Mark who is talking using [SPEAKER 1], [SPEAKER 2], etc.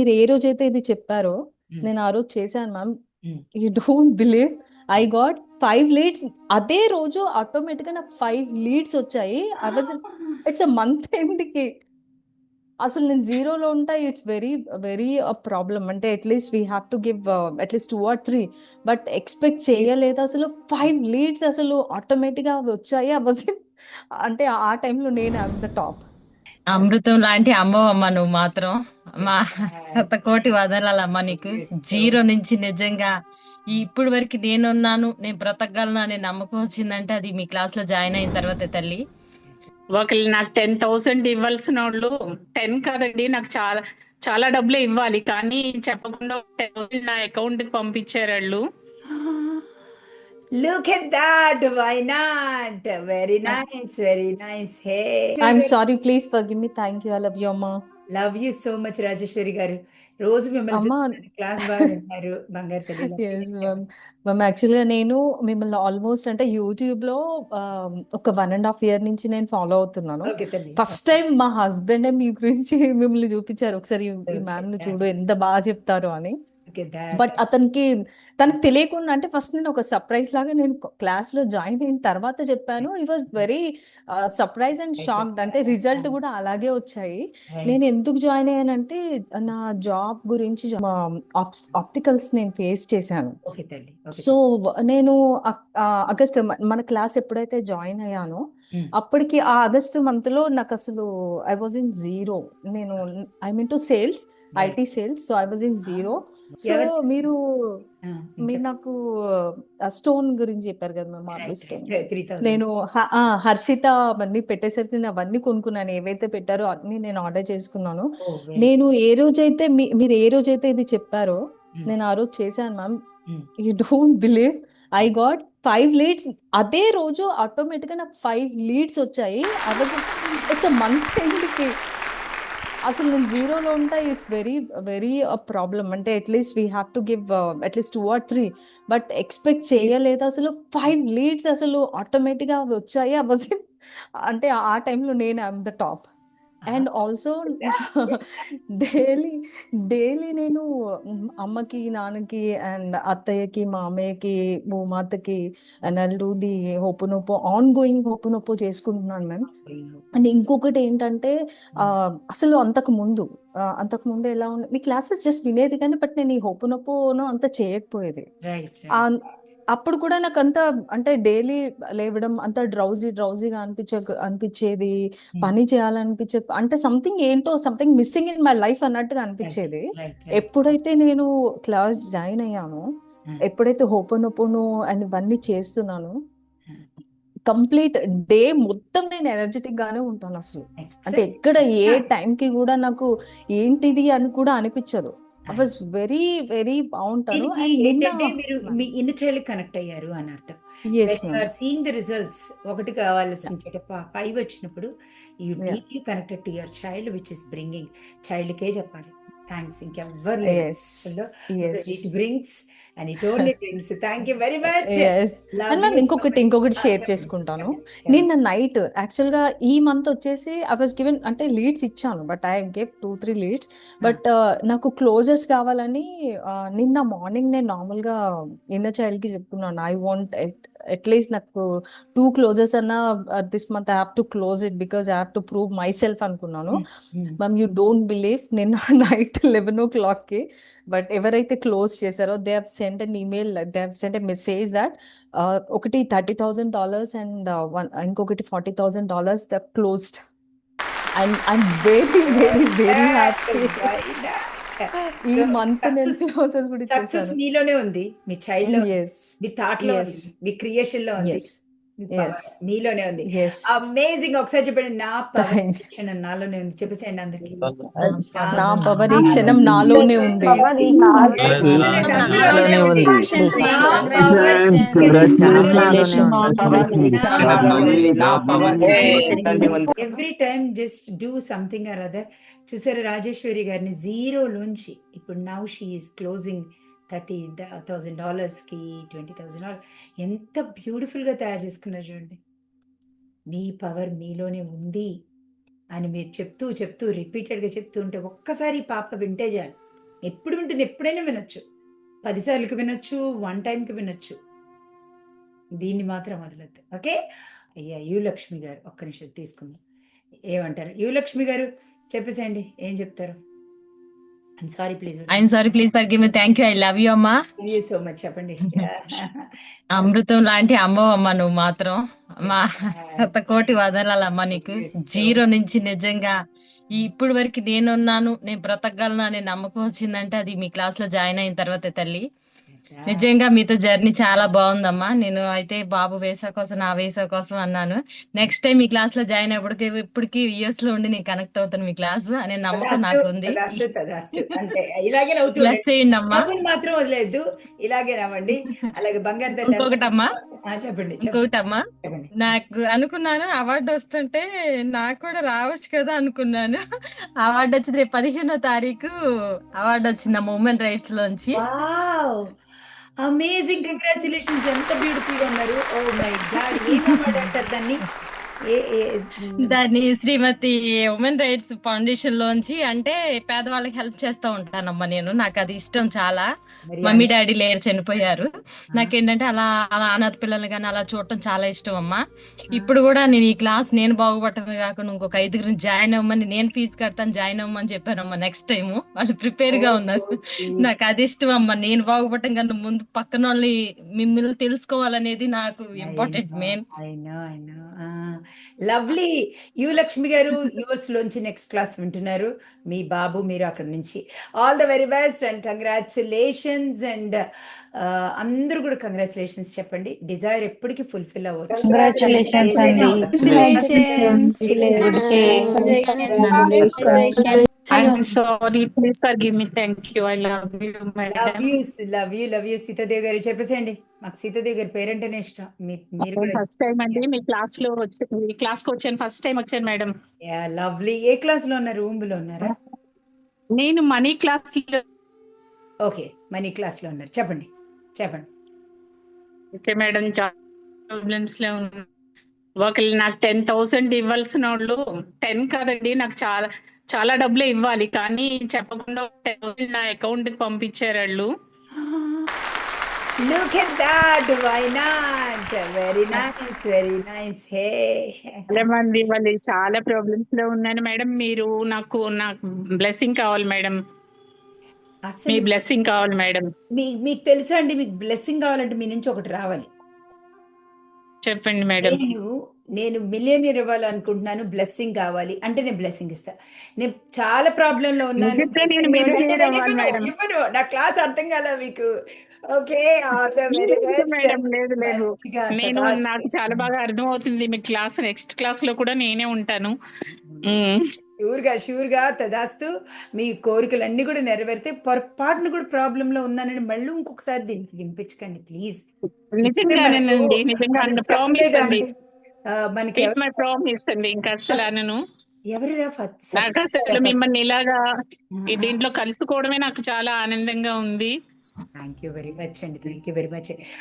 [SPEAKER 1] మీరు ఏ రోజైతే ఇది చెప్పారో నేను ఆ రోజు చేశాను ma'am. You don't believe, I got 5 leads. అదే రోజు ఆటోమేటిక్గా నాకు 5 లీడ్స్ వచ్చాయి. I was it's a month ఎండ్కి. అసలు నేను జీరోలో ఉంటా. It's very very problem. అంటే at least we have to give at least 2 or 3, but expect చేయలేదు అసలు. 5 లీడ్స్ అసలు ఆటోమేటిక్గా వచ్చాయి. ఐ వాజ్ అంటే ఆ టైంలో నేను ఐఎమ్ ద టాప్.
[SPEAKER 2] అమృతం లాంటి అమ్మవమ్మ నువ్వు మాత్రం. మా కోటి వదనాలమ్మ నీకు. జీరో నుంచి నిజంగా ఇప్పుడు వరకు నేనున్నాను, నేను బ్రతకగలను అనే నమ్మకం వచ్చిందంటే అది మీ క్లాస్ లో జాయిన్ అయిన తర్వాతే తల్లి.
[SPEAKER 3] ఒకళ్ళు నాకు 10,000 ఇవ్వాల్సిన వాళ్ళు 10 కాదండి, నాకు చాలా చాలా డబ్బులు ఇవ్వాలి, కానీ చెప్పకుండా 10,000 నా అకౌంట్ కి పంపించారు వాళ్ళు.
[SPEAKER 4] Look at that, why not? Very nice, very nice. Hey,
[SPEAKER 1] I'm sorry, please forgive me. Thank you. I love you అమ్మా.
[SPEAKER 4] love you so much, Rajeshwari గారు. రోజు మిమ్మల్ని
[SPEAKER 1] అమ్మా
[SPEAKER 4] చూస్తున్నాను, క్లాస్ బాగా వింటారు. బంగారు తల్లి,
[SPEAKER 1] ఎస్ మ్యామ్. మ్యామ్ యాక్చువల్గా నేను మిమ్మల్ని ఆల్మోస్ట్ అంటే యూట్యూబ్లో ఒక 1.5 year నుంచి నేను ఫాలో అవుతున్నాను.
[SPEAKER 4] ఓకే తల్లి.
[SPEAKER 1] ఫస్ట్ టైం మా హస్బెండ్ మీ గురించి మిమ్మల్ని చూపించారు ఒకసారి, ఈ మ్యామ్ని చూడు ఎంత బాగా చెప్తారు అని.
[SPEAKER 4] ఓకే
[SPEAKER 1] బట్ తనకు తెలియకుండా, అంటే ఫస్ట్ నేను ఒక సర్ప్రైజ్ లాగా నేను క్లాస్లో జాయిన్ అయిన తర్వాత చెప్పాను. ఈ was very surprise and shocked. అంటే రిజల్ట్ కూడా అలాగే వచ్చాయి. నేను ఎందుకు జాయిన్ అయ్యానంటే నా జాబ్ గురించి, ఆప్టికల్స్ నేను ఫేస్ చేశాను.
[SPEAKER 4] ఓకే తల్లి.
[SPEAKER 1] సో నేను ఆగస్ట్ మన క్లాస్ ఎప్పుడైతే జాయిన్ అయ్యానో అప్పటికి ఆ ఆగస్ట్ మంత్ లో నాకు అసలు ఐ వాజ్ ఇన్ జీరో. నేను I mean to sales, IT sales. So I was in zero. So మీరు నాకు స్టోన్ గురించి చెప్పారు కదా మ్యామ్, మార్బుల్ స్టోన్.
[SPEAKER 4] 3,000.
[SPEAKER 1] నేను హర్షిత అవన్నీ పెట్టేసరికి నేను అవన్నీ కొనుక్కున్నాను. ఏవైతే పెట్టారో అన్ని నేను ఆర్డర్ చేసుకున్నాను. నేను మీరు ఏ రోజైతే ఇది చెప్పారో నేను ఆ రోజు చేశాను ma'am. You don't believe, I got 5 leads. అదే రోజు ఆటోమేటిక్గా నాకు 5 లీడ్స్ వచ్చాయి. I was it's a month ఎండ్కి. అసలు నేను జీరోలో ఉంటా. It's very very problem. అంటే at least we have to give at least 2 or 3, but expect చేయలేదు అసలు. 5 లీడ్స్ అసలు ఆటోమేటిక్గా వచ్చాయి. ఐ వాజ్ అంటే ఆ టైంలో నేను I'm the top. And also daily నేను అమ్మకి, నాన్నకి అండ్ అత్తయ్యకి, మామయ్యకి, భూమాతకి and I'll do the ho'oponopono, on going ho'oponopono చేసుకుంటున్నాను మ్యామ్. అండ్ ఇంకొకటి ఏంటంటే అసలు అంతకు ముందు ఎలా ఉంది, మీ క్లాసెస్ జస్ట్ వినేది కానీ, బట్ నేను ఈ హోపునోపోను అంత చేయకపోయేది. అప్పుడు కూడా నాకు అంత అంటే డైలీ లేవడం అంత డ్రౌజీగా అనిపించేది. పని చేయాలనిపించే, అంటే something missing in my life అన్నట్టుగా అనిపించేది. ఎప్పుడైతే నేను క్లాస్ జాయిన్ అయ్యానో, ఎప్పుడైతే హోపోనోపోనో అండ్ ఇవన్నీ చేస్తున్నాను, కంప్లీట్ డే మొత్తం నేను ఎనర్జెటిక్ గానే ఉంటాను అసలు. అంటే ఎక్కడ ఏ టైంకి కూడా నాకు ఏంటిది అని కూడా అనిపించదు. ఐ వాజ్ వెరీ వెరీ బాగుంటాను.
[SPEAKER 4] ఏంటంటే మీరు మీ ఇన్ చైల్డ్ కనెక్ట్ అయ్యారు అని అర్థం. సీయింగ్ ద రిజల్ట్స్, ఒకటి కావాల్సిన 5 వచ్చినప్పుడు you deeply connected to your child which is bringing. Child కే చెప్పాలి థ్యాంక్స్, ఇంకెవ్వరు it brings and it only brings. Thank you very much.
[SPEAKER 1] Yes. And ma'am ఇంకొకటి షేర్ చేసుకుంటాను. నిన్న నైట్ యాక్చువల్గా ఈ మంత్ వచ్చేసి ఐ వాజ్ గివెన్, అంటే లీడ్స్ ఇచ్చాను, but I gave 2-3 leads. But నాకు క్లోజర్స్ కావాలని నిన్న మార్నింగ్ నేను నార్మల్గా ఇన్నర్ చైల్డ్కి చెప్పుకున్నాను. ఐ వాంట్ అట్లీస్ట్ నాకు 2 క్లోజెస్ అన్నా this month I have to close it because I have to prove my self అనుకున్నాను. మ్యామ్ యూ డోంట్ బిలీవ్, నిన్న నైట్ 11 o'clockకి బట్ ఎవరైతే క్లోజ్ చేశారో they have sent an email, they have sent a message that ఒకటి $30,000 and ఇంకొకటి $40,000 they closed. I'm very very very happy. ఈ month నేను closes కూడా
[SPEAKER 4] success మీలోనే ఉంది, మీ చైల్డ్ లో, మీ థాట్ లో, మీ క్రియేషన్ లో ఉంది, మీలోనే ఉంది. అమేజింగ్. ఒకసారి చెప్పండి, నా పవర్ ఈ క్షణం నాలోనే ఉంది. చెప్పేసేయండి అందరికి,
[SPEAKER 1] నా పవర్ ఈ క్షణం నాలోనే ఉంది.
[SPEAKER 4] Every time just do something or other. చూసారా రాజేశ్వరి గారిని జీరోలోంచి ఇప్పుడు నౌ షీ ఈస్ క్లోజింగ్ $30,000కి, $20,000. ఎంత బ్యూటిఫుల్గా తయారు చేసుకున్నారు చూడండి. మీ పవర్ మీలోనే ఉంది అని మీరు చెప్తూ రిపీటెడ్గా చెప్తూ ఉంటే ఒక్కసారి పాప వింటే చాలు, ఎప్పుడు ఉంటుంది, ఎప్పుడైనా వినొచ్చు. 10 సార్లుకి వినొచ్చు, 1 టైంకి వినొచ్చు. దీన్ని మాత్రం వదలొద్దు. ఓకే. అయ్యా యువలక్ష్మి గారు ఒక్క నిమిషం తీసుకుందాం. ఏమంటారు యువలక్ష్మి గారు? చెప్పేసేయండి, ఏం చెప్తారు? I'm sorry please.
[SPEAKER 2] I'm sorry please forgive me. Thank you. I love you అమ్మా.
[SPEAKER 4] Thank you so much. చెప్పండి.
[SPEAKER 2] అమృతం లాంటి అమ్మవమ్మ నువ్వు మాత్రం. మా కోటి వదనాలమ్మా నీకు. జీరో నుంచి నిజంగా ఇప్పుడు వరకు నేనున్నాను, నేను బ్రతకగలను అనే నమ్మకం వచ్చిందంటే అది మీ క్లాస్ లో జాయిన్ అయిన తర్వాత తల్లి. నిజంగా మీతో జర్నీ చాలా బాగుందమ్మా. నేను అయితే బాబు వేసా కోసం, నా వేసా కోసం అన్నాను. నెక్స్ట్ టైం మీ క్లాస్ లో జాయిన్ అయ్యేప్పటికి ఇప్పటికి యూఎస్ లో ఉండి నేను కనెక్ట్ అవుతాను మీ క్లాస్ అనే నమ్మకం నాకు ఉంది.
[SPEAKER 4] అంటే ఇలాగే నవ్వుతూ
[SPEAKER 2] బ్లెస్ చేయండి అమ్మా.
[SPEAKER 4] నవ్వుని మాత్రం వదిలేదు, ఇలాగే నవ్వండి. అలాగే బంగారు తల్లి
[SPEAKER 2] ఇంకొకటమ్మా,
[SPEAKER 4] చెప్పండి.
[SPEAKER 2] ఇంకొకటమ్మా,
[SPEAKER 4] చెప్పండి.
[SPEAKER 2] నాకు అనుకున్నాను అవార్డు వస్తుంటే నాకు కూడా రావచ్చు కదా అనుకున్నాను. అవార్డు వచ్చింది రేపు 15వ తారీఖు అవార్డు వచ్చిందమ్మా ఉమెన్ రైట్స్ లోంచి.
[SPEAKER 4] Amazing, congratulations. ఎంత బ్యూటిఫుల్ గా ఉన్నారు. ఓ మై గాడ్, ఏం అవార్డు అంటారు దాన్ని?
[SPEAKER 2] దాన్ని శ్రీమతి ఉమెన్ రైట్స్ ఫౌండేషన్ లోంచి, అంటే పేదవాళ్ళకి హెల్ప్ చేస్తూ ఉంటానమ్మా నేను. నాకు అది ఇష్టం చాలా. మమ్మీ డాడీ లేరు, చనిపోయారు. నాకేంటంటే అలా అలా అనాథ పిల్లల్ని కానీ అలా చూడటం చాలా ఇష్టం అమ్మా. ఇప్పుడు కూడా నేను ఈ క్లాస్ నేను బాగుపడటమే కాకుండా ఇంకొక 5గురిని జాయిన్ అవ్వమని, నేను ఫీజు కడతాను జాయిన్ అవ్వమని చెప్పానమ్మా. నెక్స్ట్ టైం వాళ్ళు ప్రిపేర్ గా ఉన్నారు. నాకు అది ఇష్టం అమ్మా. నేను బాగుపడటం కన్నా ముందు పక్కన వాళ్ళని, మిమ్మల్ని తెలుసుకోవాలనేది నాకు ఇంపార్టెంట్ మెయిన్.
[SPEAKER 4] లవ్లీ. యువలక్ష్మి గారు యుఎస్ లోంచి నెక్స్ట్ క్లాస్ వింటున్నారు. మీ బాబు, మీరు అక్కడ నుంచి. All the very best and congratulations. And అందరూ కూడా కంగ్రాచులేషన్స్ చెప్పండి. డిజైర్ ఎప్పటికీ ఫుల్ఫిల్ అవ్వచ్చు.
[SPEAKER 3] I'm sorry, please forgive me. Thank you. I love you, madam.
[SPEAKER 4] Love you. Sitadevi గారు చెప్పేసేయండి. మాకు సీతాదేవి గారి పేరంటేనే ఇష్టం. మీరు కూడా
[SPEAKER 3] ఫస్ట్ టైం అండి మీ క్లాస్ లో మీ క్లాస్ కి వచ్చాను. ఫస్ట్ టైం వచ్చాను మేడం.
[SPEAKER 4] లవ్లీ. ఏ క్లాస్ లో ఉన్నారు? రూమ్ లో ఉన్నారా?
[SPEAKER 3] నేను మనీ క్లాస్ లో.
[SPEAKER 4] ఓకే, మనీ క్లాస్ లో ఉన్నారు. చెప్పండి.
[SPEAKER 3] ఓకే మేడం, చాలా ప్రాబ్లమ్స్ లో ఉన్నా. ఒకళ్ళు నాకు 10,000 ఇవ్వాల్సిన వాళ్ళు 10 కాదండి, నాకు చాలా చాలా డబ్బులు ఇవ్వాలి, కానీ చెప్పకుండా 10,000 నా అకౌంట్ కి పంపించారు వాళ్ళు.
[SPEAKER 4] Look at that. Why not? Very nice. Hey.
[SPEAKER 3] చాలా మంది వాళ్ళు చాలా ప్రాబ్లమ్స్ లో ఉన్నాను మేడం. మీరు నాకు బ్లెస్సింగ్ కావాలి మేడం. మీ
[SPEAKER 4] అసలు
[SPEAKER 3] బ్లెస్సింగ్ కావాలి మేడం.
[SPEAKER 4] మీకు తెలుసా అండి, మీకు బ్లెస్సింగ్ కావాలంటే మీ నుంచి ఒకటి రావాలి.
[SPEAKER 3] చెప్పండి మేడం.
[SPEAKER 4] నేను మిలియనీర్ ఇవ్వాలనుకుంటున్నాను, బ్లెస్సింగ్ కావాలి అంటే నేను బ్లెస్సింగ్ ఇస్తా. నేను చాలా ప్రాబ్లం లో ఉన్నాను. ఇవ్వను. నా క్లాస్ అర్థం కాల మీకు? ఓకే,
[SPEAKER 3] మేడం లేదు నేను నాకు చాలా బాగా అర్థం అవుతుంది మీ క్లాస్. నెక్స్ట్ క్లాస్ లో కూడా నేనే ఉంటాను.
[SPEAKER 4] షూర్ గా తదాస్తు. మీ కోరికలన్నీ కూడా నెరవేరితే. పొరపాటును కూడా ప్రాబ్లం లో ఉన్నానని మళ్ళీ ఇంకొకసారి దీనికి వినిపించకండి ప్లీజ్.
[SPEAKER 3] నిజంగానేనండి, నిజంగా ప్రామిస్ అండి.
[SPEAKER 4] మనకి
[SPEAKER 3] ప్రామిస్ అండి. ఇంకా అసలు అనను.
[SPEAKER 4] ఎవరిరా
[SPEAKER 3] నాకు అసలు మిమ్మల్ని ఇలాగా దీంట్లో కలుసుకోవడమే నాకు చాలా ఆనందంగా ఉంది.
[SPEAKER 4] థ్యాంక్ యూ వెరీ మచ్ అండి. Thank you very much.